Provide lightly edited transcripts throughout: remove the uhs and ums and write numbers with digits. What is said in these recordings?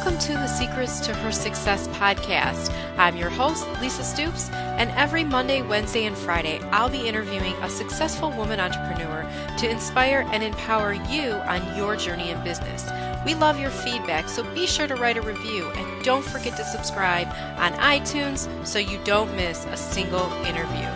Welcome to the Secrets to Her Success podcast. I'm your host, Lisa Stoops, and every Monday, Wednesday, and Friday, I'll be interviewing a successful woman entrepreneur to inspire and empower you on your journey in business. We love your feedback, so be sure to write a review and don't forget to subscribe on iTunes so you don't miss a single interview.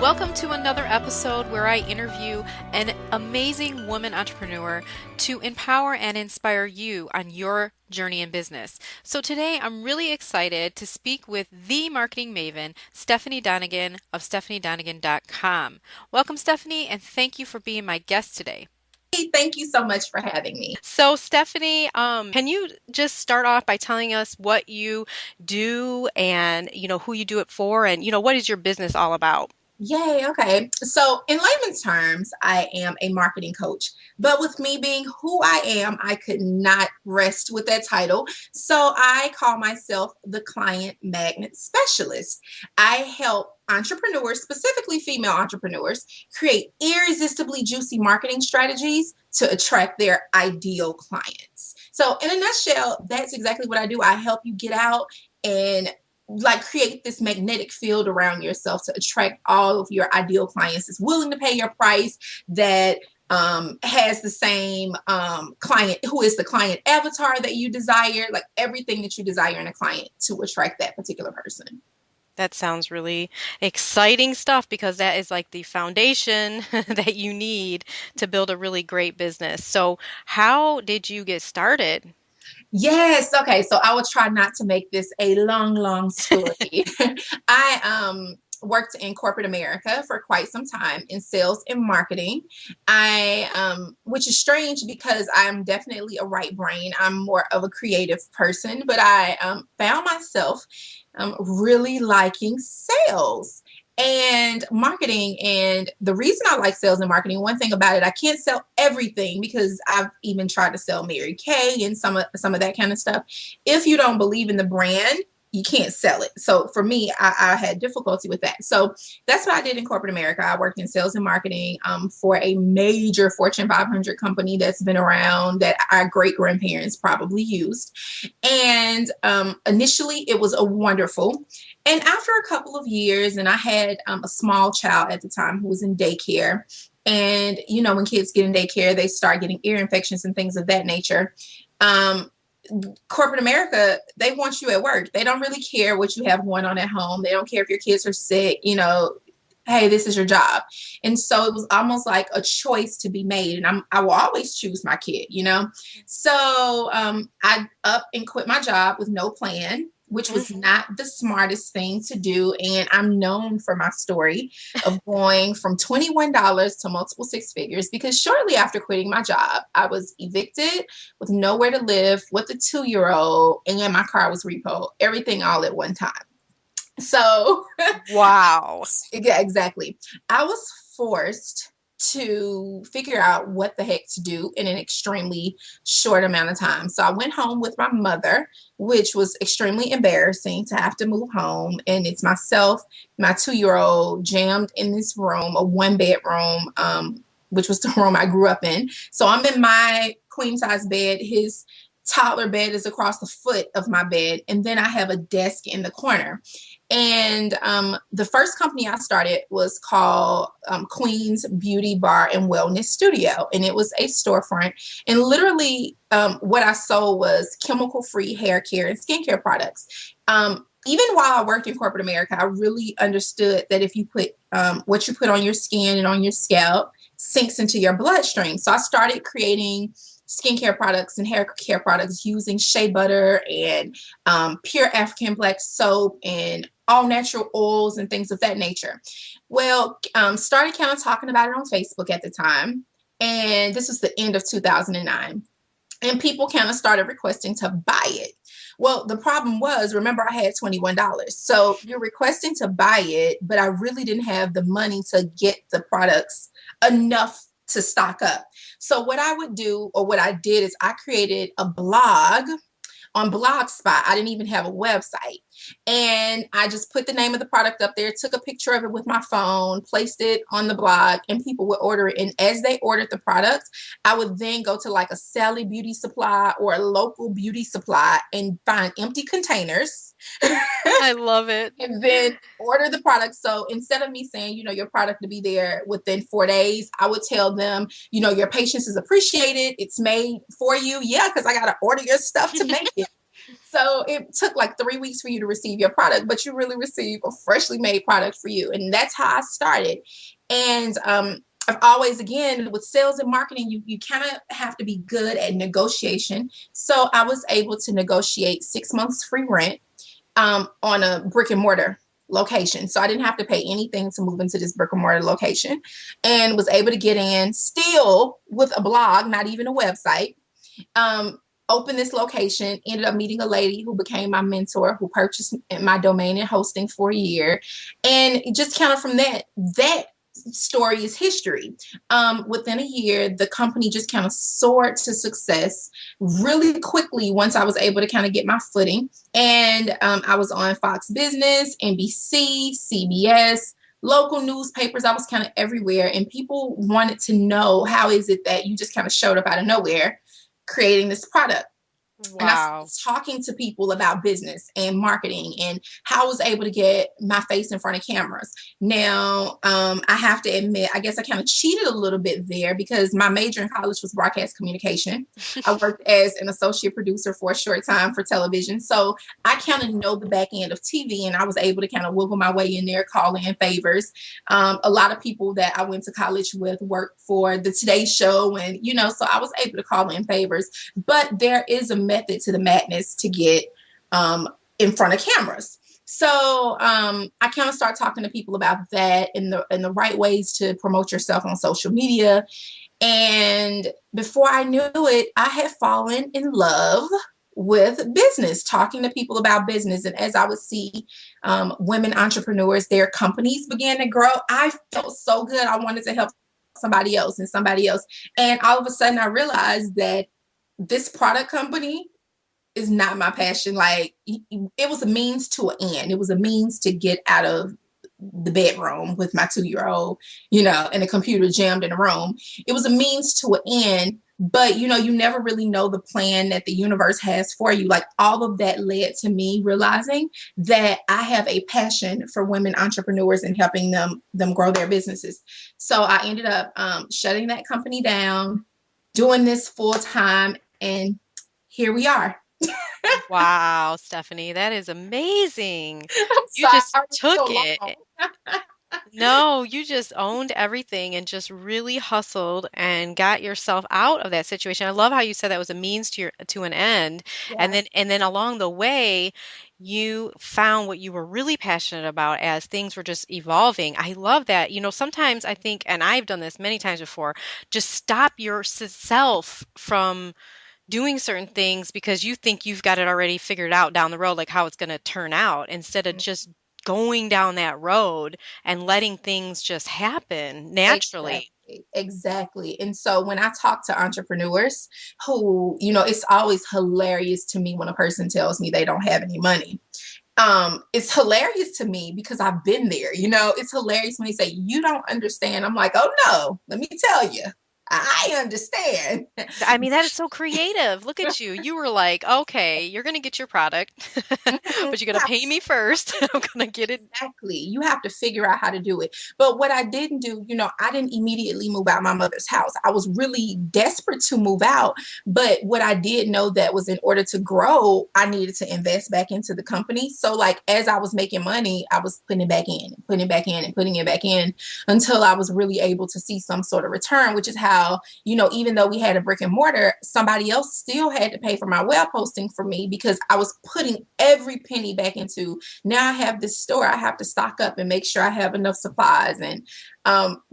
Welcome to another episode where I interview an amazing woman entrepreneur to empower and inspire you on your journey in business. So today I'm really excited to speak with the marketing maven, Stephanie Donegan of stephaniedonegan.com. Welcome, Stephanie, and thank you for being my guest today. Thank you so much for having me. So Stephanie, can you just start off by telling us what you do and, who you do it for and, what is your business all about? Yay. Okay. So in layman's terms, I am a marketing coach, but with me being who I am, I could not rest with that title. So I call myself the client magnet specialist. I help entrepreneurs, specifically female entrepreneurs, create irresistibly juicy marketing strategies to attract their ideal clients. So in a nutshell, that's exactly what I do. I help you get out and create this magnetic field around yourself to attract all of your ideal clients that's willing to pay your price, that has the same client, who is the client avatar that you desire, like everything that you desire in a client to attract that particular person. That sounds really exciting stuff because that is like the foundation that you need to build a really great business. So how did you get started? Yes. Okay. So I will try not to make this a long story. I worked in corporate America for quite some time in sales and marketing. Which is strange because I'm definitely a right brain. I'm more of a creative person, but I found myself really liking sales and marketing. And the reason I like sales and marketing, one thing about it, I can't sell everything because I've even tried to sell Mary Kay and some of that kind of stuff. If you don't believe in the brand, you can't sell it. So for me, I had difficulty with that. So that's what I did in corporate America. I worked in sales and marketing for a major Fortune 500 company that's been around, that our great grandparents probably used. And initially it was a wonderful. And after a couple of years, and I had a small child at the time who was in daycare. And, when kids get in daycare, they start getting ear infections and things of that nature. Corporate America, they want you at work. They don't really care what you have going on at home. They don't care if your kids are sick, hey, this is your job. And so it was almost like a choice to be made. And I will always choose my kid, So I up and quit my job with no plan, which was not the smartest thing to do. And I'm known for my story of going from $21 to multiple six figures, because shortly after quitting my job, I was evicted with nowhere to live, with a 2-year-old, and my car was repoed, everything all at one time. So, wow. Yeah, exactly. I was forced to figure out what the heck to do in an extremely short amount of time. So I went home with my mother, which was extremely embarrassing to have to move home. And it's myself, my 2-year-old, jammed in this room, a 1-bedroom, which was the room I grew up in. So I'm in my queen size bed. His toddler bed is across the foot of my bed. And then I have a desk in the corner. And the first company I started was called Queen's Beauty Bar and Wellness Studio. And it was a storefront. And literally what I sold was chemical-free hair care and skincare products. Even while I worked in corporate America, I really understood that if you put what you put on your skin and on your scalp sinks into your bloodstream. So I started creating skincare products and hair care products using shea butter and pure African black soap and all natural oils and things of that nature. Well, started kind of talking about it on Facebook at the time. And this was the end of 2009. And people kind of started requesting to buy it. Well, the problem was, remember, I had $21. So you're requesting to buy it, but I really didn't have the money to get the products enough to stock up. So what I would do, or what I did, is I created a blog on Blogspot. I didn't even have a website. And I just put the name of the product up there, took a picture of it with my phone, placed it on the blog, and people would order it. And as they ordered the product, I would then go to like a Sally Beauty Supply or a local beauty supply and find empty containers. I love it. And then order the product. So instead of me saying, your product to be there within 4 days, I would tell them, your patience is appreciated. It's made for you. Yeah, because I got to order your stuff to make it. So it took like 3 weeks for you to receive your product, but you really receive a freshly made product for you. And that's how I started. And I've always, again, with sales and marketing, you kind of have to be good at negotiation. So I was able to negotiate 6 months free rent on a brick and mortar location. So I didn't have to pay anything to move into this brick and mortar location, and was able to get in still with a blog, not even a website. Open this location, ended up meeting a lady who became my mentor, who purchased my domain and hosting for a year. And just kind of from that story is history. Within a year, the company just kind of soared to success really quickly once I was able to kind of get my footing. And I was on Fox Business, NBC, CBS, local newspapers. I was kind of everywhere, and people wanted to know, how is it that you just kind of showed up out of nowhere creating this product? Wow. And I was talking to people about business and marketing and how I was able to get my face in front of cameras. Now, I have to admit, I guess I kind of cheated a little bit there because my major in college was broadcast communication. I worked as an associate producer for a short time for television. So I kind of know the back end of TV, and I was able to kind of wiggle my way in there, call in favors. A lot of people that I went to college with worked for the Today Show, and, so I was able to call in favors. But there is a method to the madness to get in front of cameras. So I kind of start talking to people about that and the right ways to promote yourself on social media. And before I knew it, I had fallen in love with business, talking to people about business. And as I would see women entrepreneurs, their companies began to grow, I felt so good. I wanted to help somebody else and somebody else. And all of a sudden I realized that this product company is not my passion. Like, it was a means to an end. It was a means to get out of the bedroom with my 2-year-old, and a computer jammed in the room. It was a means to an end, but you never really know the plan that the universe has for you. Like, all of that led to me realizing that I have a passion for women entrepreneurs and helping them grow their businesses. So I ended up shutting that company down, doing this full time, and here we are. Wow, Stephanie, that is amazing. You Sorry, just took so it. long. No, you just owned everything and just really hustled and got yourself out of that situation. I love how you said that was a means to an end. And Yes. then along the way, you found what you were really passionate about as things were just evolving. I love that. Sometimes I think, and I've done this many times before, just stop yourself from doing certain things because you think you've got it already figured out down the road, like how it's going to turn out, instead of just going down that road and letting things just happen naturally. Exactly. And so when I talk to entrepreneurs who, it's always hilarious to me when a person tells me they don't have any money. It's hilarious to me because I've been there. It's hilarious when they say, you don't understand. I'm like, oh no, let me tell you. I understand. I mean, that is so creative. Look at you. You were like, okay, you're going to get your product, but you're going to pay me first. I'm going to get it. Exactly. You have to figure out how to do it. But what I didn't do, I didn't immediately move out my mother's house. I was really desperate to move out. But what I did know that was in order to grow, I needed to invest back into the company. So like, as I was making money, I was putting it back in, and putting it back in, and putting it back in until I was really able to see some sort of return, which is how, even though we had a brick and mortar, somebody else still had to pay for my web hosting for me because I was putting every penny back into, now I have this store, I have to stock up and make sure I have enough supplies. And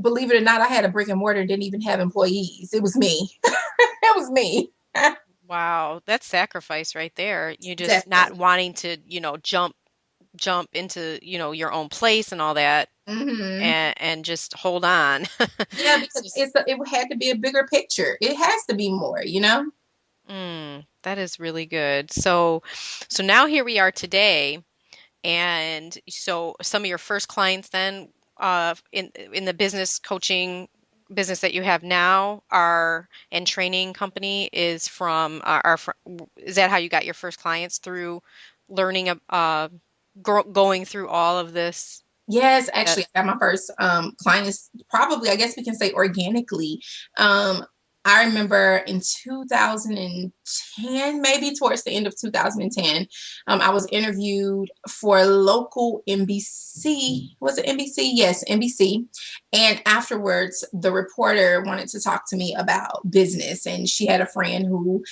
believe it or not, I had a brick and mortar and didn't even have employees. It was me. It was me. Wow, that's sacrifice right there. You just Definitely. not wanting to, jump into, your own place and all that. Mm-hmm. And just hold on. Yeah, because it had to be a bigger picture. It has to be more, That is really good. So now here we are today. And so some of your first clients then in the business coaching business that you have now are and training company is is that how you got your first clients through learning going through all of this? Yes, actually, I got my first clients probably, I guess we can say organically. I remember in 2010, maybe towards the end of 2010, I was interviewed for a local NBC. Was it NBC? Yes, NBC. And afterwards, the reporter wanted to talk to me about business. And she had a friend who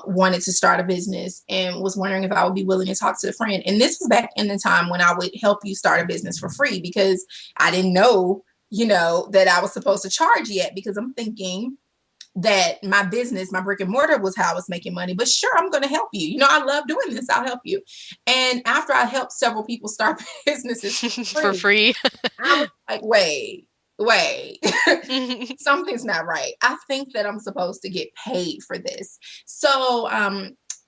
wanted to start a business and was wondering if I would be willing to talk to the friend. And this was back in the time when I would help you start a business for free because I didn't know, that I was supposed to charge yet because I'm thinking that my business, my brick and mortar was how I was making money. But sure, I'm going to help you. I love doing this. I'll help you. And after I helped several people start businesses for free, I was like, wait, something's not right. I think that I'm supposed to get paid for this. So,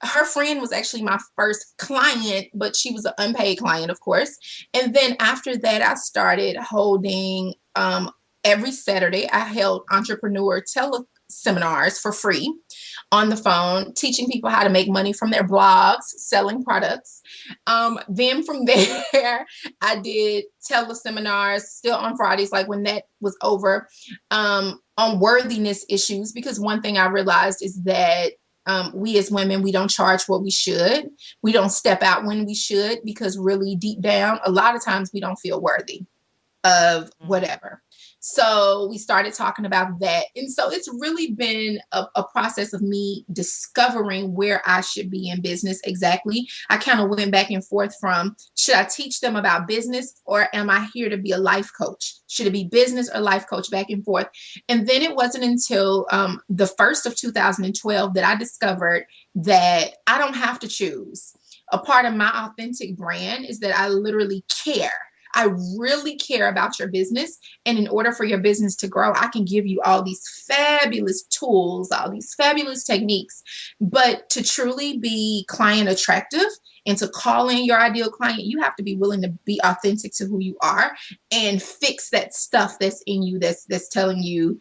her friend was actually my first client, but she was an unpaid client, of course. And then after that, I started holding, every Saturday, I held entrepreneur seminars for free on the phone, teaching people how to make money from their blogs, selling products. Then from there, I did teleseminars still on Fridays, like when that was over, on worthiness issues, because one thing I realized is that we as women, we don't charge what we should. We don't step out when we should, because really deep down, a lot of times we don't feel worthy of whatever. So we started talking about that. And so it's really been a process of me discovering where I should be in business exactly. I kind of went back and forth from, should I teach them about business or am I here to be a life coach? Should it be business or life coach, back and forth? And then it wasn't until the first of 2012 that I discovered that I don't have to choose. A part of my authentic brand is that I literally care. I really care about your business. And in order for your business to grow, I can give you all these fabulous tools, all these fabulous techniques. But to truly be client attractive and to call in your ideal client, you have to be willing to be authentic to who you are and fix that stuff that's in you that's telling you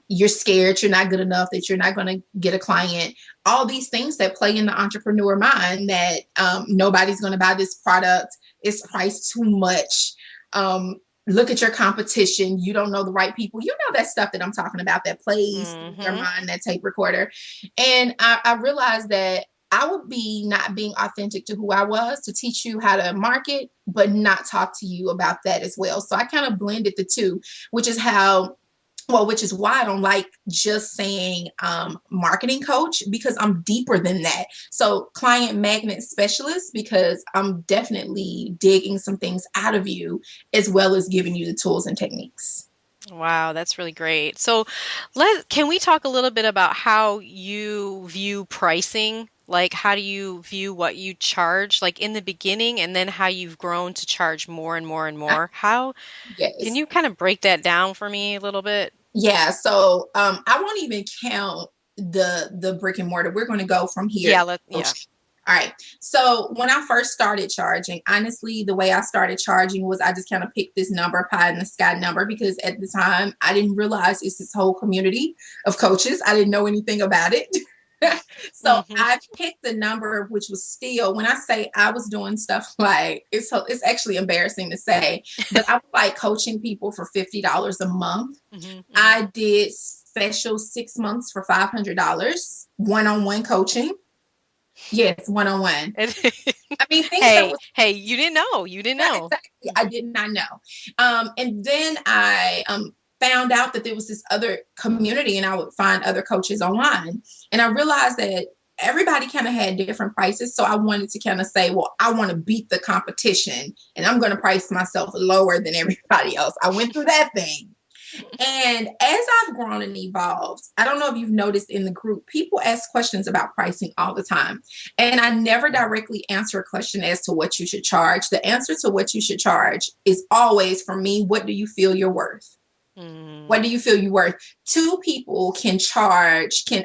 you're scared, you're not good enough, that you're not going to get a client. All these things that play in the entrepreneur mind, that nobody's going to buy this product, it's priced too much. Look at your competition. You don't know the right people. That stuff that I'm talking about that plays in your mind, that tape recorder. And I realized that I would be not being authentic to who I was to teach you how to market, but not talk to you about that as well. So I kind of blended the two, which is why I don't like just saying marketing coach, because I'm deeper than that. So client magnet specialist, because I'm definitely digging some things out of you as well as giving you the tools and techniques. Wow, that's really great. So can we talk a little bit about how you view pricing? Like, how do you view what you charge, like in the beginning, and then how you've grown to charge more and more and more? Yes. Can you kind of break that down for me a little bit? Yeah. So I won't even count the brick and mortar. We're going to go from here. Yeah. All right. So when I first started charging, honestly, the way I started charging was I just kind of picked this number, pie in the sky number, because at the time I didn't realize it's this whole community of coaches. I didn't know anything about it. So I picked the number, which was still, when I say I was doing stuff like, it's actually embarrassing to say, but I was like coaching people for $50 a month. I did special 6 months for $500, one-on-one coaching. Yes, one-on-one. I mean, hey, you didn't know. You didn't know. Exactly. I did not know. And then I found out that there was this other community, and I would find other coaches online. And I realized that everybody kind of had different prices. So I wanted to kind of say, well, I want to beat the competition and I'm going to price myself lower than everybody else. I went through that thing. And as I've grown and evolved, I don't know if you've noticed in the group, people ask questions about pricing all the time. And I never directly answer a question as to what you should charge. The answer to what you should charge is always, for me, what do you feel you're worth? What do you feel you're worth? Two people can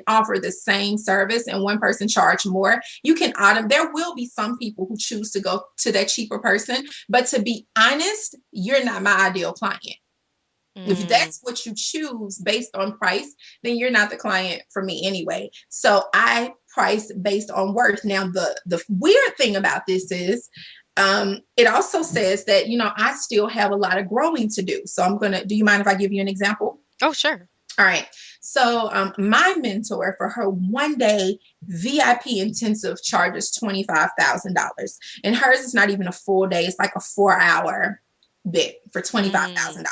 offer the same service and one person charge more. You can there will be some people who choose to go to that cheaper person, but to be honest, you're not my ideal client. If that's what you choose based on price, then you're not the client for me anyway. So I price based on worth. Now, the weird thing about this is it also says that, I still have a lot of growing to do. So do you mind if I give you an example? Oh, sure. All right. So my mentor, for her 1-day VIP intensive, charges $25,000. And hers is not even a full day. It's like a 4-hour bit for $25,000.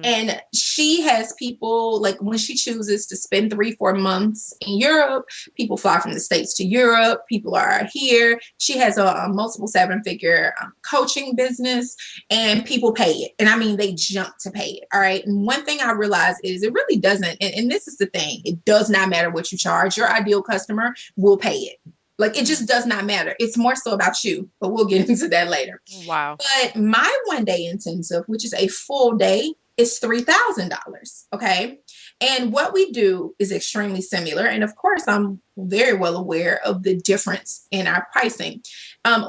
And she has people, like, when she chooses to spend 3-4 months in Europe, people fly from the States to Europe, people are here. She has a multiple 7-figure coaching business, and people pay it. And I mean, they jump to pay it. All right. And one thing I realized is it really doesn't. And this is the thing. It does not matter what you charge. Your ideal customer will pay it. Like, it just does not matter. It's more so about you, but we'll get into that later. Wow. But my 1-day intensive, which is a full day, is $3,000. Okay. And what we do is extremely similar. And of course, I'm very well aware of the difference in our pricing.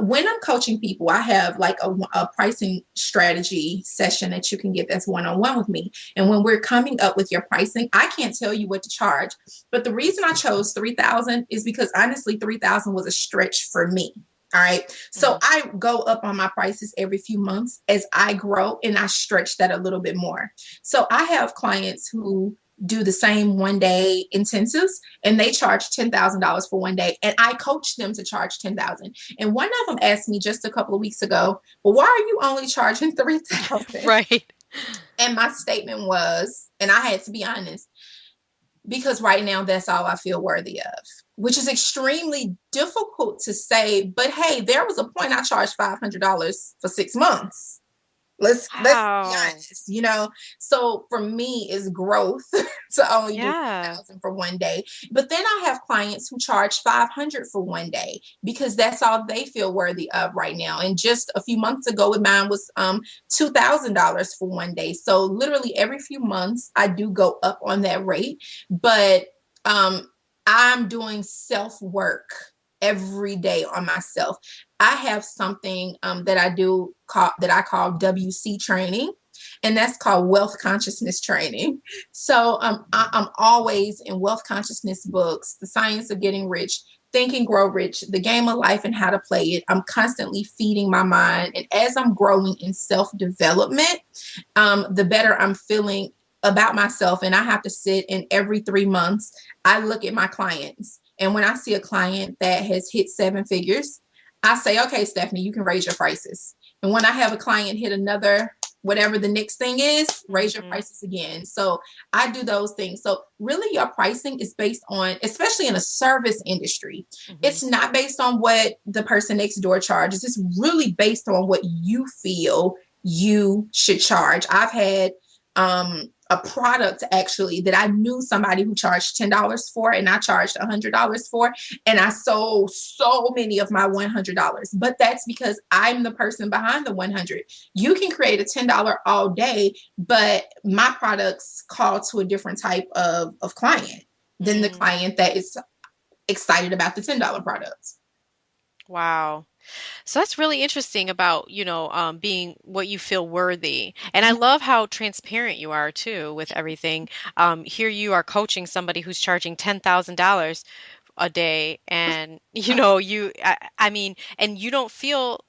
When I'm coaching people, I have like a pricing strategy session that you can get that's one-on-one with me. And when we're coming up with your pricing, I can't tell you what to charge. But the reason I chose $3,000 is because honestly, $3,000 was a stretch for me. All right. So I go up on my prices every few months as I grow, and I stretch that a little bit more. So I have clients who do the same 1-day intensives, and they charge $10,000 for 1 day. And I coach them to charge $10,000. And one of them asked me just a couple of weeks ago, well, why are you only charging $3,000? Right. And my statement was, and I had to be honest, because right now that's all I feel worthy of, which is extremely difficult to say. But hey, there was a point I charged $500 for 6 months. Let's be honest, So for me, it's growth to only do $1,000 for 1 day. But then I have clients who charge $500 for 1 day because that's all they feel worthy of right now. And just a few months ago, mine was $2,000 for 1 day. So literally every few months, I do go up on that rate. But I'm doing self-work every day on myself. I have something that I call WC training, and that's called wealth consciousness training. So I'm always in wealth consciousness books, The Science of Getting Rich, Think and Grow Rich, The Game of Life and How to Play It. I'm constantly feeding my mind. And as I'm growing in self-development, the better I'm feeling about myself. And I have to sit, and every 3 months, I look at my clients. And when I see a client that has hit 7 figures, I say, okay, Stephanie, you can raise your prices. And when I have a client hit another, whatever the next thing is, raise your prices again. So I do those things. So really your pricing is based on, especially in a service industry, it's not based on what the person next door charges. It's really based on what you feel you should charge. I've had a product actually that I knew somebody who charged $10 for, and I charged $100 for, and I sold so many of my $100. But that's because I'm the person behind the 100. You can create a $10 all day, but my products call to a different type of client than the client that is excited about the $10 products. Wow. So that's really interesting about, being what you feel worthy. And I love how transparent you are too with everything. Here you are coaching somebody who's charging $10,000 a day, and and you don't feel.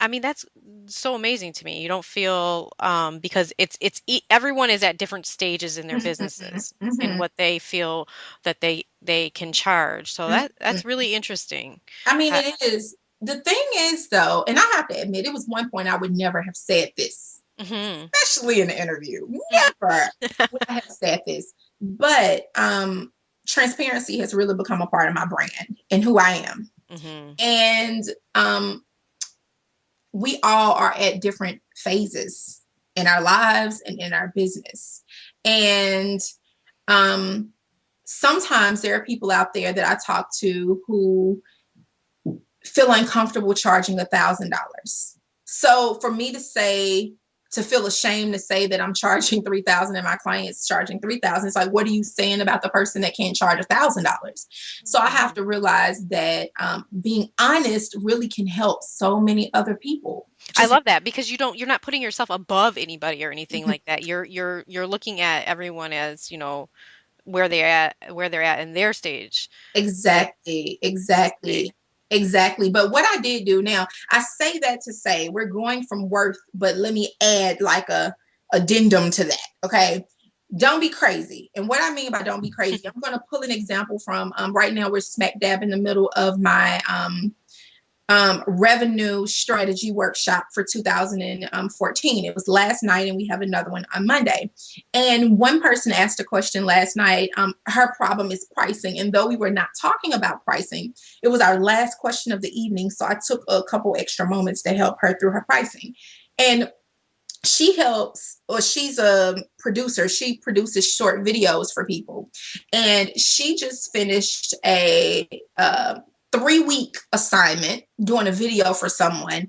That's so amazing to me. You don't feel because everyone is at different stages in their businesses and what they feel that they can charge. So that's really interesting. It is. The thing is, though, and I have to admit, it was one point I would never have said this, especially in an interview. Never would I have said this. But transparency has really become a part of my brand and who I am. And we all are at different phases in our lives and in our business. And sometimes there are people out there that I talk to who feel uncomfortable charging $1,000. So for me to say to feel ashamed to say that I'm charging 3,000 and my client's charging 3,000. It's like, what are you saying about the person that can't charge $1,000? So I have to realize that being honest really can help so many other people. I love that, because you're not putting yourself above anybody or anything like that. You're looking at everyone as, where they're at in their stage. Exactly. But what I did do now, I say that to say we're going from worth, but let me add like a addendum to that. Okay. Don't be crazy. And what I mean by don't be crazy, I'm going to pull an example from right now. We're smack dab in the middle of my revenue strategy workshop for 2014. It was last night, and we have another one on Monday. And one person asked a question last night. Her problem is pricing. And though we were not talking about pricing, it was our last question of the evening. So I took a couple extra moments to help her through her pricing. And she's a producer. She produces short videos for people. And she just finished a 3-week assignment doing a video for someone,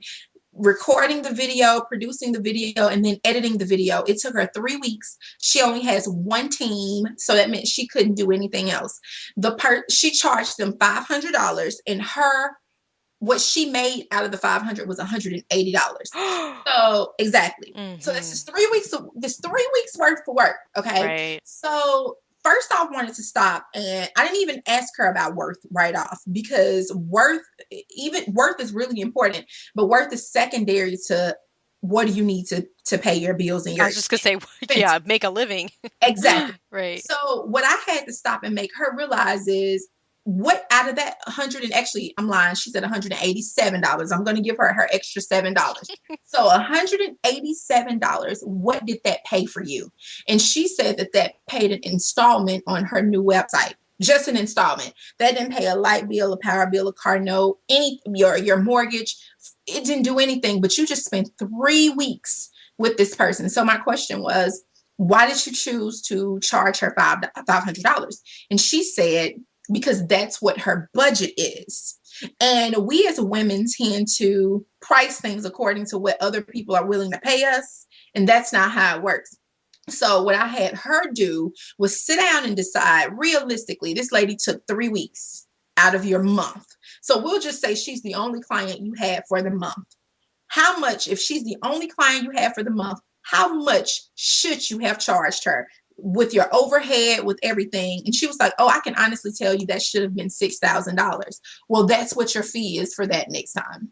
recording the video, producing the video, and then editing the video. It took her 3 weeks. She only has one team, so that meant she couldn't do anything else. She charged them $500, and what she made out of the $500 was $180. So exactly. Mm-hmm. So this is 3 weeks. This 3 weeks worth of work. Okay. Right. So first I wanted to stop, and I didn't even ask her about worth right off, because worth is really important, but worth is secondary to what do you need to pay your bills and your. I was just gonna say, yeah, make a living. Exactly. Right. So what I had to stop and make her realize is, what out of that 100, and actually I'm lying, she said $187. I'm going to give her extra $7. So $187, what did that pay for you? And she said that paid an installment on her new website. Just an installment. That didn't pay a light bill, a power bill, a car note, your mortgage. It didn't do anything, but you just spent 3 weeks with this person. So my question was, why did you choose to charge her $500? And she said, because that's what her budget is. And we as women tend to price things according to what other people are willing to pay us. And that's not how it works. So what I had her do was sit down and decide, realistically, this lady took 3 weeks out of your month. So we'll just say she's the only client you had for the month. How much, if she's the only client you have for the month, how much should you have charged her with your overhead, with everything? And she was like, oh, I can honestly tell you that should have been $6,000. Well, that's what your fee is for that next time.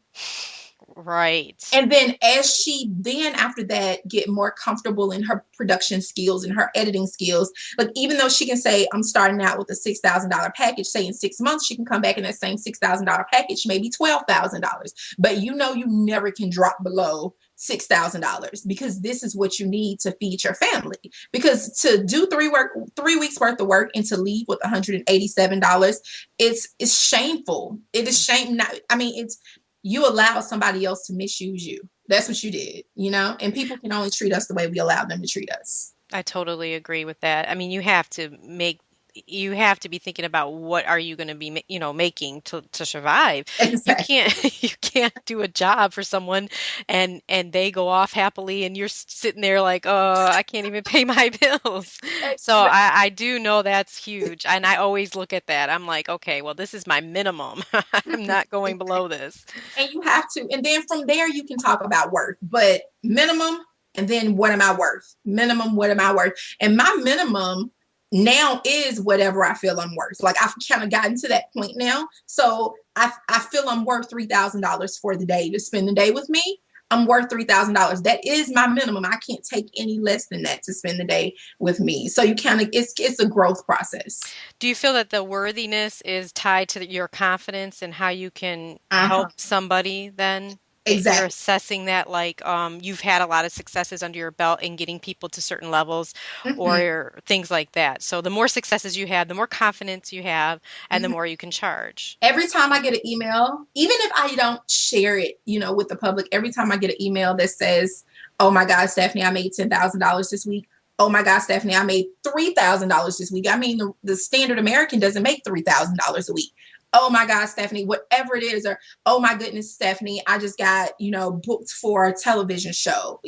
Right. And then as she then after that get more comfortable in her production skills and her editing skills, like even though she can say, I'm starting out with a $6,000 package, say in 6 months, she can come back in that same $6,000 package, maybe $12,000. But you never can drop below $6,000, because this is what you need to feed your family. Because to do 3 weeks worth of work and to leave with $187, it's shameful. It is shame. You allow somebody else to misuse you. That's what you did, and people can only treat us the way we allow them to treat us. I totally agree with that. I mean, you have to be thinking about what are you going to be, making to survive. Exactly. You can't do a job for someone and they go off happily and you're sitting there like, oh, I can't even pay my bills. Exactly. So I do know that's huge. And I always look at that. I'm like, okay, well, this is my minimum. I'm not going below this. And you have to. And then from there, you can talk about worth, but minimum. And then what am I worth? Minimum, what am I worth? And my minimum now is whatever I feel I'm worth. Like I've kind of gotten to that point now. So I feel I'm worth $3,000 for the day to spend the day with me. I'm worth $3,000. That is my minimum. I can't take any less than that to spend the day with me. So you it's a growth process. Do you feel that the worthiness is tied to your confidence and how you can help somebody then? Exactly. You're assessing that, like you've had a lot of successes under your belt in getting people to certain levels or things like that. So the more successes you have, the more confidence you have, and the more you can charge. Every time I get an email, even if I don't share it, with the public, every time I get an email that says, oh my God, Stephanie, I made $10,000 this week, Oh my God, Stephanie, I made $3,000 this week. I mean, the standard American doesn't make $3,000 a week. Oh my God, Stephanie, whatever it is, or oh my goodness, Stephanie, I just got, booked for a television show,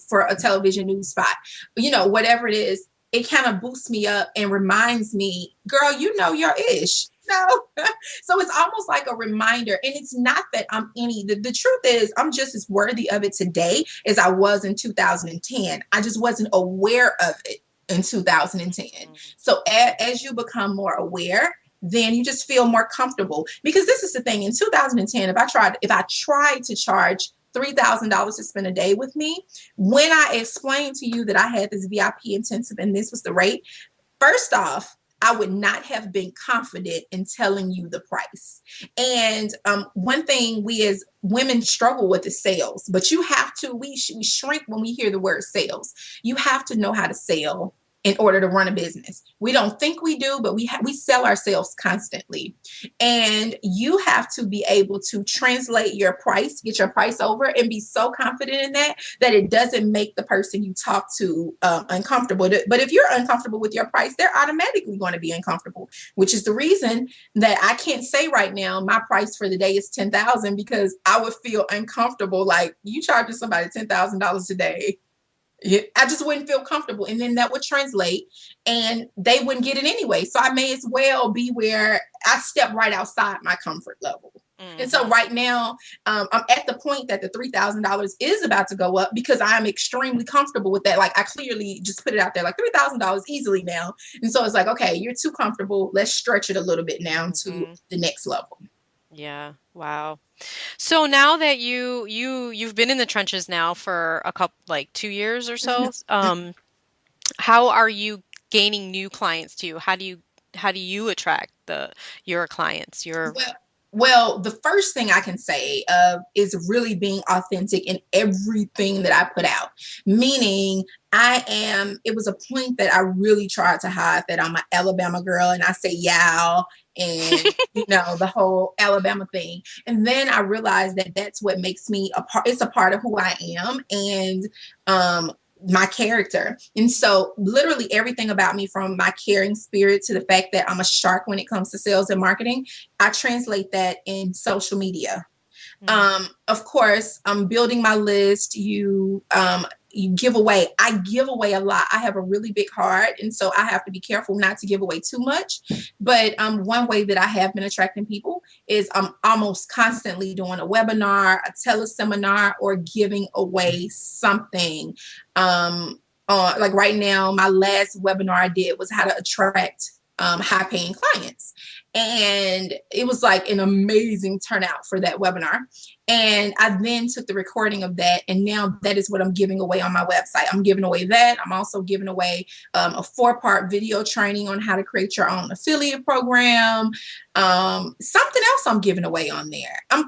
for a television news spot, whatever it is, it kind of boosts me up and reminds me, girl, you know your ish. No. So it's almost like a reminder. And it's not that the truth is I'm just as worthy of it today as I was in 2010. I just wasn't aware of it in 2010. So as you become more aware, then you just feel more comfortable, because this is the thing. In 2010, if I tried to charge $3,000 to spend a day with me, when I explained to you that I had this VIP intensive and this was the rate, first off, I would not have been confident in telling you the price. And one thing we as women struggle with is sales, but we shrink when we hear the word sales. You have to know how to sell in order to run a business. We don't think we do, but we sell ourselves constantly. And you have to be able to translate your price, get your price over, and be so confident in that it doesn't make the person you talk to uncomfortable. But if you're uncomfortable with your price, they're automatically going to be uncomfortable, which is the reason that I can't say right now my price for the day is $10,000, because I would feel uncomfortable. Like, you charging somebody $10,000 a day. I just wouldn't feel comfortable. And then that would translate and they wouldn't get it anyway. So I may as well be where I step right outside my comfort level. Mm-hmm. And so right now, I'm at the point that the $3,000 is about to go up, because I am extremely comfortable with that. Like, I clearly just put it out there, like $3,000 easily now. And so it's like, okay, you're too comfortable. Let's stretch it a little bit now to the next level. Yeah. Wow. So now that you've been in the trenches now for a couple, like 2 years or so, how are you gaining new clients to you? How do you attract your clients? Well, the first thing I can say is really being authentic in everything that I put out. Meaning, it was a point that I really tried to hide that I'm an Alabama girl and I say y'all and, the whole Alabama thing. And then I realized that that's what makes me it's a part of who I am and my character. And so literally everything about me, from my caring spirit to the fact that I'm a shark when it comes to sales and marketing, I translate that in social media. Of course, I'm building my list. You give away. I give away a lot. I have a really big heart, and so I have to be careful not to give away too much. But one way that I have been attracting people is I'm almost constantly doing a webinar, a teleseminar, or giving away something. Like right now, my last webinar I did was how to attract high-paying clients. And it was like an amazing turnout for that webinar. And I then took the recording of that. And now that is what I'm giving away on my website. I'm giving away that. I'm also giving away a 4-part video training on how to create your own affiliate program. Something else I'm giving away on there. I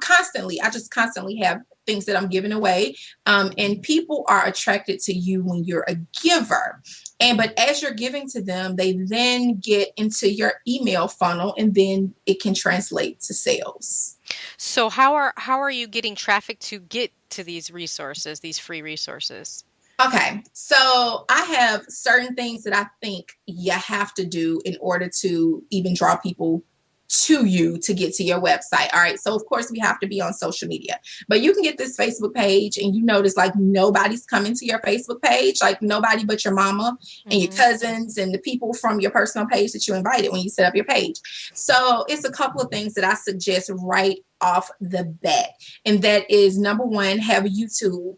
just constantly have things that I'm giving away. And people are attracted to you when you're a giver. But as you're giving to them, they then get into your email funnel, and then it can translate to sales. So how are you getting traffic to get to these resources, these free resources? Okay, so I have certain things that I think you have to do in order to even draw people to you to get to your website. All right. So of course we have to be on social media, but you can get this Facebook page and you notice like nobody's coming to your Facebook page, like nobody but your mama and your cousins and the people from your personal page that you invited when you set up your page. So it's a couple of things that I suggest right off the bat. And that is, number one, have a YouTube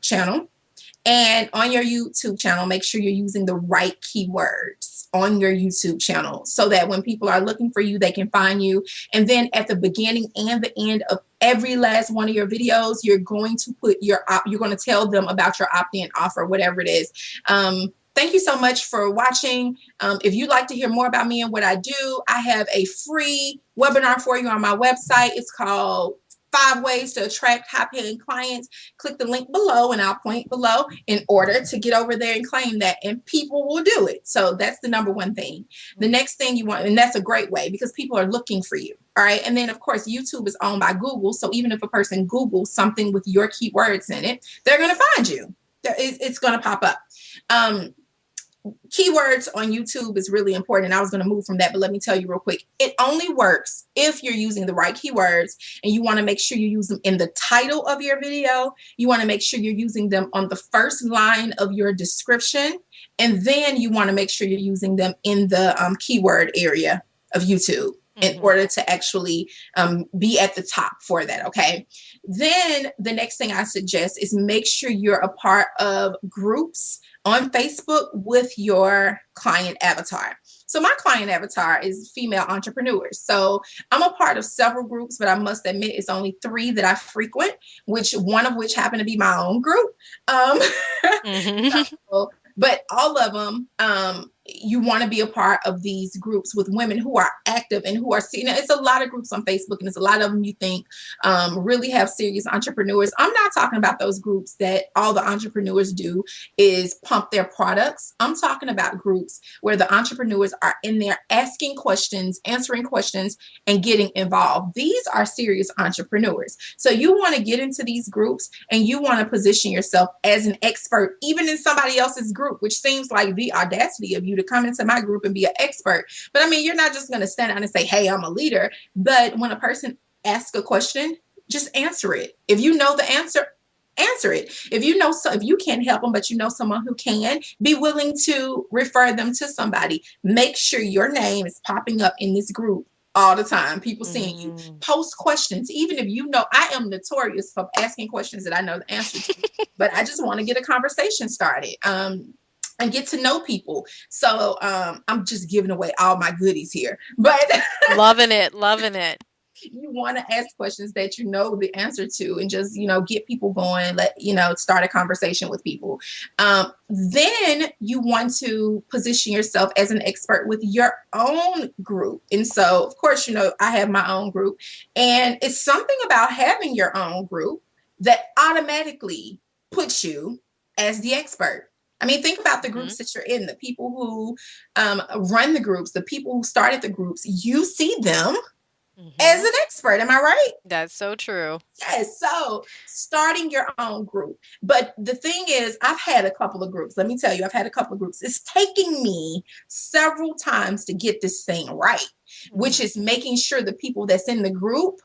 channel. And on your YouTube channel, make sure you're using the right keywords on your YouTube channel so that when people are looking for you, they can find you. And then at the beginning and the end of every last one of your videos, you're going to put you're going to tell them about your opt-in offer, whatever it is. Thank you so much for watching. If you'd like to hear more about me and what I do, I have a free webinar for you on my website. It's called 5 Ways to Attract High-Paying Clients. Click the link below and I'll point below in order to get over there and claim that, and people will do it. So that's the number one thing. The next thing you want, and that's a great way because people are looking for you. All right. And then of course, YouTube is owned by Google. So even if a person Googles something with your keywords in it, they're going to find you. It's going to pop up. keywords on YouTube is really important. I was going to move from that, but let me tell you real quick. It only works if you're using the right keywords, and you want to make sure you use them in the title of your video. You want to make sure you're using them on the first line of your description. And then you want to make sure you're using them in the keyword area of YouTube in order to actually be at the top for that. Okay. Then the next thing I suggest is make sure you're a part of groups on Facebook with your client avatar. So my client avatar is female entrepreneurs. So I'm a part of several groups, but I must admit it's only 3 that I frequent, one of which happen to be my own group. But all of them, you want to be a part of these groups with women who are active and who are seeing. It's a lot of groups on Facebook, and it's a lot of them you think really have serious entrepreneurs. I'm not talking about those groups that all the entrepreneurs do is pump their products. I'm talking about groups where the entrepreneurs are in there asking questions, answering questions, and getting involved. These are serious entrepreneurs. So you want to get into these groups, and you want to position yourself as an expert, even in somebody else's group, which seems like the audacity of you to come into my group and be an expert. But I mean, you're not just going to stand out and say, hey, I'm a leader. But when a person asks a question, just answer it. If you know the answer, answer it. If you know, so if you can't help them, but you know someone who can, be willing to refer them to somebody. Make sure your name is popping up in this group all the time. People seeing you. Post questions. Even if you know, I am notorious for asking questions that I know the answer to, but I just want to get a conversation started. And get to know people. So I'm just giving away all my goodies here, but loving it. You want to ask questions that you know the answer to, and just, get people going, start a conversation with people. Then you want to position yourself as an expert with your own group. And so, of course, I have my own group, and it's something about having your own group that automatically puts you as the expert. I mean, think about the groups that you're in, the people who run the groups, the people who started the groups. You see them as an expert. Am I right? That's so true. Yes. So starting your own group. But the thing is, I've had a couple of groups. Let me tell you, I've had a couple of groups. It's taking me several times to get this thing right, which is making sure the people that's in the group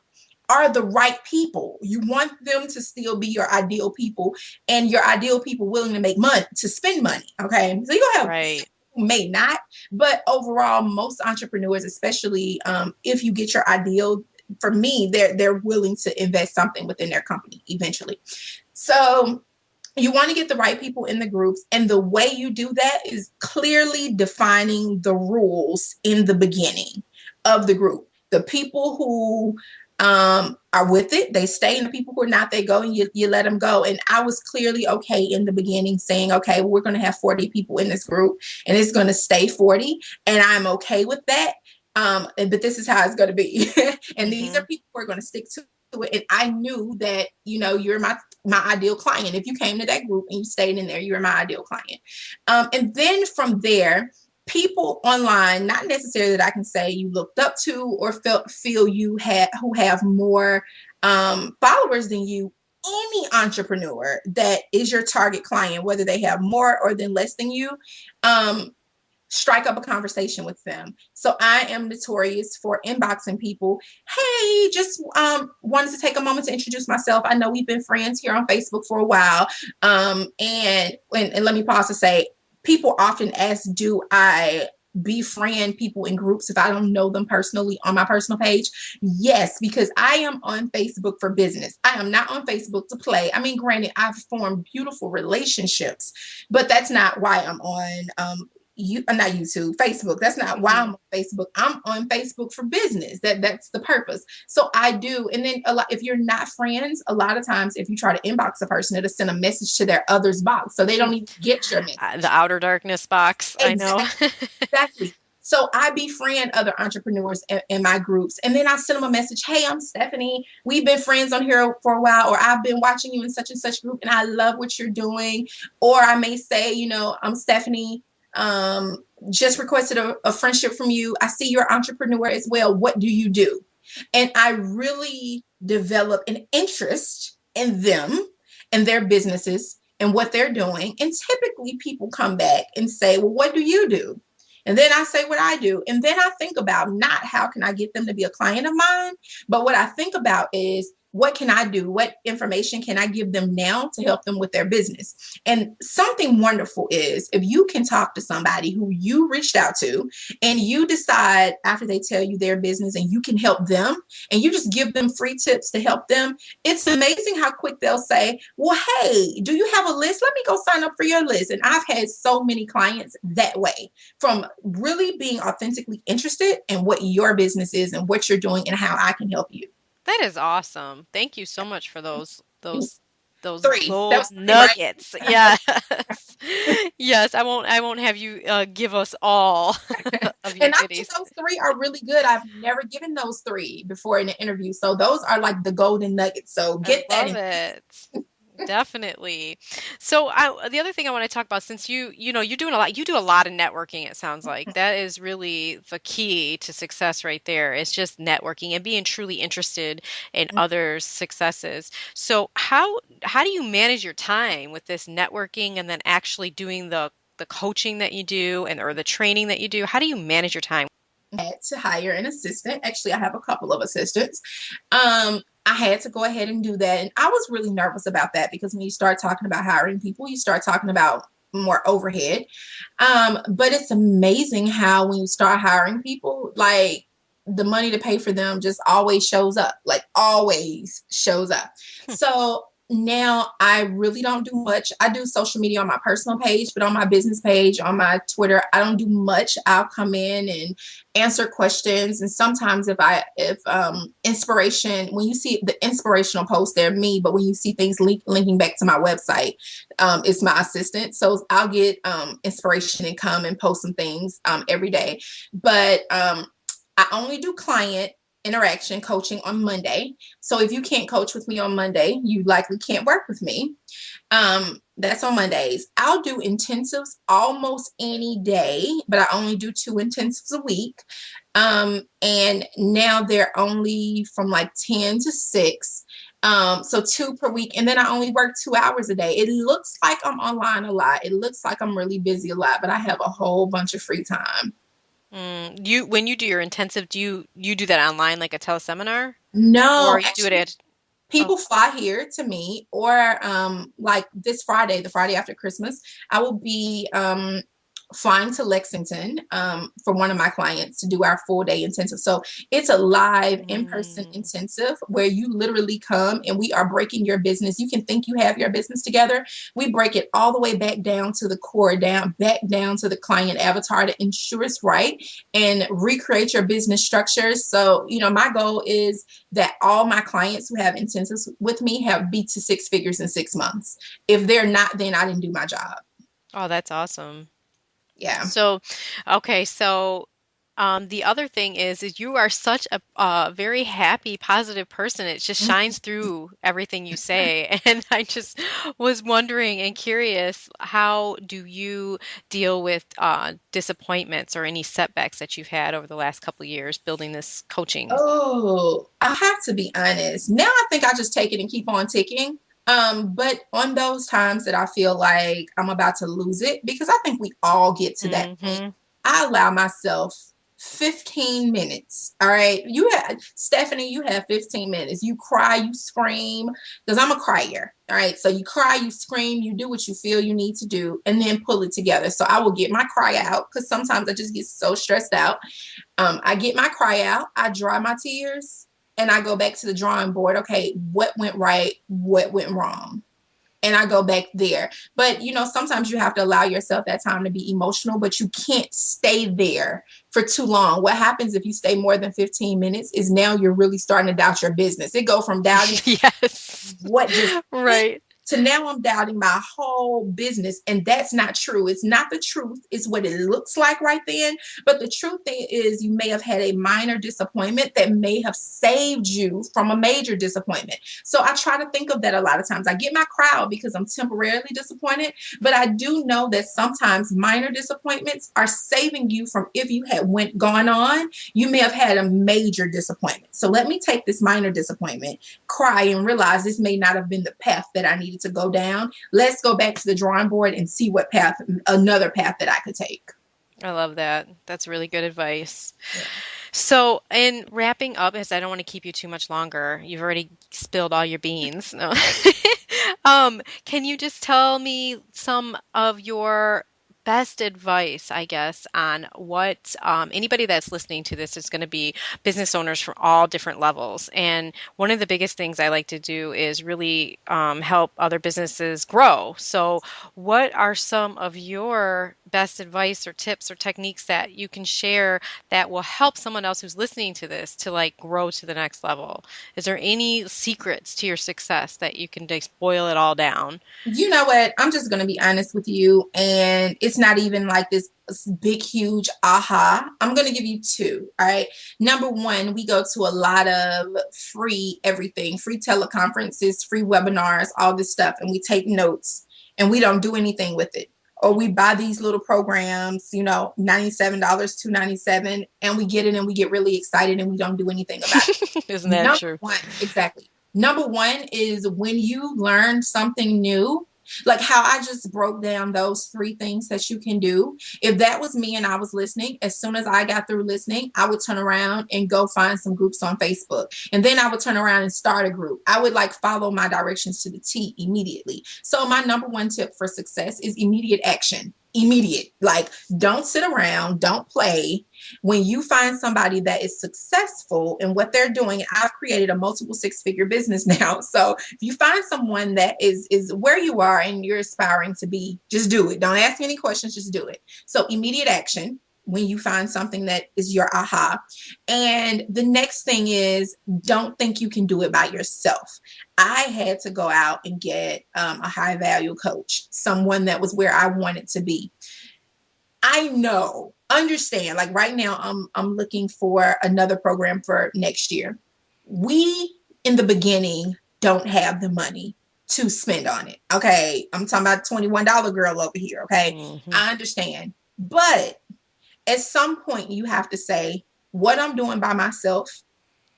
are the right people. You want them to still be your ideal people, and your ideal people willing to make money, to spend money. Okay. So you'll have who may not, but overall, most entrepreneurs, especially if you get your ideal, for me, they're willing to invest something within their company eventually. So you want to get the right people in the groups. And the way you do that is clearly defining the rules in the beginning of the group. The people who are with it, they stay, and the people who are not, they go, and you let them go. And I was clearly okay in the beginning saying, okay, well, we're going to have 40 people in this group, and it's going to stay 40, and I'm okay with that. But this is how it's going to be. And these are people who are going to stick to it. And I knew that, you're my ideal client. If you came to that group and you stayed in there, you're my ideal client. And then from there, people online, not necessarily that I can say you looked up to or feel you who have more followers than you, any entrepreneur that is your target client, whether they have more or then less than you, strike up a conversation with them. So I am notorious for inboxing people. Hey, just wanted to take a moment to introduce myself. I know we've been friends here on Facebook for a while. And let me pause to say, people often ask, do I befriend people in groups if I don't know them personally on my personal page? Yes, because I am on Facebook for business. I am not on Facebook to play. I mean, granted, I've formed beautiful relationships, but that's not why I'm on not YouTube, Facebook. That's not why I'm on Facebook. I'm on Facebook for business. That's the purpose. So I do. And then if you're not friends, a lot of times if you try to inbox a person, it'll send a message to their others box. So they don't even get your message. The outer darkness box. Exactly. I know. Exactly. So I befriend other entrepreneurs in my groups, and then I send them a message. Hey, I'm Stephanie. We've been friends on here for a while, or I've been watching you in such and such group, and I love what you're doing. Or I may say, I'm Stephanie. Just requested a friendship from you. I see you're an entrepreneur as well. What do you do? And I really develop an interest in them and their businesses and what they're doing. And typically people come back and say, well, what do you do? And then I say what I do. And then I think about not how can I get them to be a client of mine, but what I think about is what can I do? What information can I give them now to help them with their business? And something wonderful is if you can talk to somebody who you reached out to and you decide after they tell you their business and you can help them and you just give them free tips to help them, it's amazing how quick they'll say, well, hey, do you have a list? Let me go sign up for your list. And I've had so many clients that way from really being authentically interested in what your business is and what you're doing and how I can help you. That is awesome. Thank you so much for those Three. gold Three, nuggets. right? Yes. Yes, I won't have you give us all of your And I goodies. think those three are really good. I've never given those three before in an interview. So those are like the golden nuggets. So I get that love in. it. Definitely. So the other thing I want to talk about, since you're doing a lot, you do a lot of networking, it sounds like. That is really the key to success right there. It's just networking and being truly interested in others' successes. So how do you manage your time with this networking and then actually doing the coaching that you do or the training that you do? How do you manage your time? I had to hire an assistant. Actually, I have a couple of assistants. I had to go ahead and do that. And I was really nervous about that because when you start talking about hiring people, you start talking about more overhead. But it's amazing how when you start hiring people, like the money to pay for them just always shows up, like always shows up. So now I really don't do much. I do social media on my personal page, but on my business page, on my Twitter, I don't do much. I'll come in and answer questions. And sometimes if inspiration, when you see the inspirational posts, they're me, but when you see things linking back to my website, it's my assistant. So I'll get inspiration and come and post some things every day. But I only do client interaction coaching on Monday. So if you can't coach with me on Monday, you likely can't work with me. That's on Mondays. I'll do intensives almost any day, but I only do 2 intensives a week. And now they're only from like 10 to 6. So 2 per week. And then I only work 2 hours a day. It looks like I'm online a lot. It looks like I'm really busy a lot, but I have a whole bunch of free time. When you do your intensive, do you do that online like a teleseminar? No, Or you do it actually, at people fly here to me, or like this Friday, the Friday after Christmas, I will be flying to Lexington for one of my clients to do our full day intensive. So it's a live in-person intensive where you literally come and we are breaking your business. You can think you have your business together. We break it all the way back down to the core, back down to the client avatar to ensure it's right and recreate your business structures. So, my goal is that all my clients who have intensives with me have beat to 6 figures in 6 months. If they're not, then I didn't do my job. Oh, that's awesome. Yeah. So, okay, so the other thing is you are such a very happy, positive person. It just shines through everything you say. And I just was wondering and curious, how do you deal with disappointments or any setbacks that you've had over the last couple of years building this coaching? Oh, I have to be honest. Now I think I just take it and keep on ticking. But on those times that I feel like I'm about to lose it, because I think we all get to that point, I allow myself 15 minutes. All right. Stephanie, you have 15 minutes. You cry, you scream, because I'm a crier. All right. So you cry, you scream, you do what you feel you need to do, and then pull it together. So I will get my cry out because sometimes I just get so stressed out. I get my cry out, I dry my tears, and I go back to the drawing board. Okay, what went right? What went wrong? And I go back there. But, sometimes you have to allow yourself that time to be emotional, but you can't stay there for too long. What happens if you stay more than 15 minutes is now you're really starting to doubt your business. It go from doubting Yes. what just Right. to now I'm doubting my whole business. And that's not true. It's not the truth. It's what it looks like right then. But the truth is you may have had a minor disappointment that may have saved you from a major disappointment. So I try to think of that a lot of times. I get my crowd because I'm temporarily disappointed, but I do know that sometimes minor disappointments are saving you from, if you had gone on, you may have had a major disappointment. So let me take this minor disappointment, cry, and realize this may not have been the path that I needed need to go down. Let's go back to the drawing board and see what another path that I could take. I love that. That's really good advice. Yeah. So, in wrapping up, as I don't want to keep you too much longer, you've already spilled all your beans. No. Can you just tell me some of your best advice, I guess, on what anybody that's listening to this is going to be business owners from all different levels. And one of the biggest things I like to do is really help other businesses grow. So what are some of your best advice or tips or techniques that you can share that will help someone else who's listening to this to like grow to the next level? Is there any secrets to your success that you can just boil it all down? You know what? I'm just going to be honest with you. And it's not even like this big, huge aha. I'm going to give you two. All right. Number one, we go to a lot of free everything, free teleconferences, free webinars, all this stuff. And we take notes and we don't do anything with it. Or we buy these little programs, you know, $97, $297, and we get it and we get really excited and we don't do anything about it. Isn't that true? One, exactly. Number one is when you learn something new, like how I just broke down those 3 things that you can do. If that was me and I was listening, as soon as I got through listening, I would turn around and go find some groups on Facebook. And then I would turn around and start a group. I would like follow my directions to the T immediately. So my number one tip for success is immediate action. Immediate. Like, don't sit around, don't play. When you find somebody that is successful in what they're doing, I've created a multiple 6-figure business now. So if you find someone that is where you are and you're aspiring to be, just do it. Don't ask me any questions, just do it. So immediate action when you find something that is your aha. And the next thing is, don't think you can do it by yourself. I had to go out and get a high value coach, someone that was where I wanted to be. I understand, like right now, I'm looking for another program for next year. We, in the beginning, don't have the money to spend on it. Okay. I'm talking about $21 girl over here. Okay. Mm-hmm. I understand. But at some point you have to say, what I'm doing by myself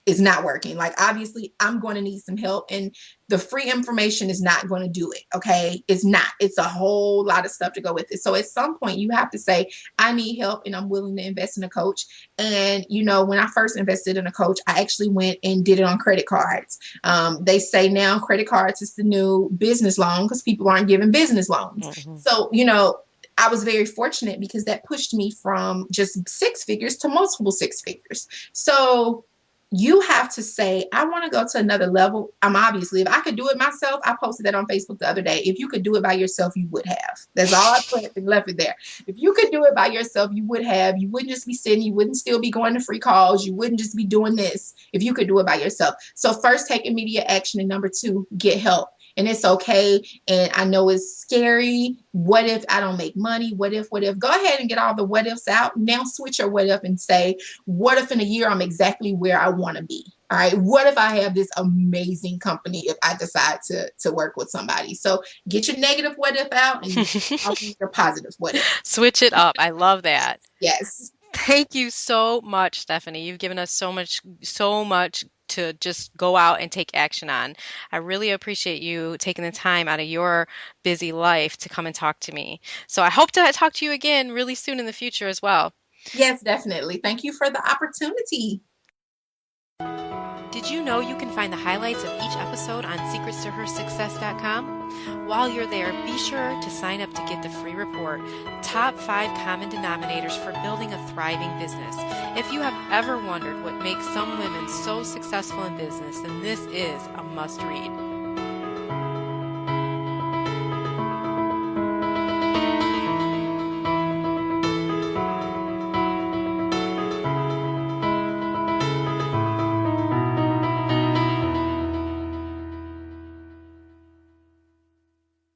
is not working. Like, obviously I'm going to need some help, and the free information is not going to do it. Okay. It's not, it's a whole lot of stuff to go with it. So at some point you have to say, I need help and I'm willing to invest in a coach. And, you know, when I first invested in a coach, I actually went and did it on credit cards. They say now credit cards is the new business loan because people aren't giving business loans. Mm-hmm. So, you know, I was very fortunate because that pushed me from just 6 figures to multiple 6 figures. So you have to say, I want to go to another level. Obviously, if I could do it myself, I posted that on Facebook the other day. If you could do it by yourself, you would have. That's all I put and left it there. If you could do it by yourself, you would have. You wouldn't just be sitting. You wouldn't still be going to free calls. You wouldn't just be doing this if you could do it by yourself. So first, take immediate action. And number 2, get help. And it's okay. And I know it's scary. What if I don't make money? What if? Go ahead and get all the what ifs out. Now switch your what if and say, what if in a year I'm exactly where I want to be? All right. What if I have this amazing company if I decide to work with somebody? So get your negative what if out and I'll use your positive what if. Switch it up. I love that. Yes. Thank you so much, Stephanie. You've given us so much to just go out and take action on. I really appreciate you taking the time out of your busy life to come and talk to me. So I hope to talk to you again really soon in the future as well. Yes, definitely. Thank you for the opportunity. Did you know you can find the highlights of each episode on secretstohersuccess.com? While you're there, be sure to sign up to get the free report, Top 5 Common Denominators for Building a Thriving Business. If you have ever wondered what makes some women so successful in business, then this is a must read.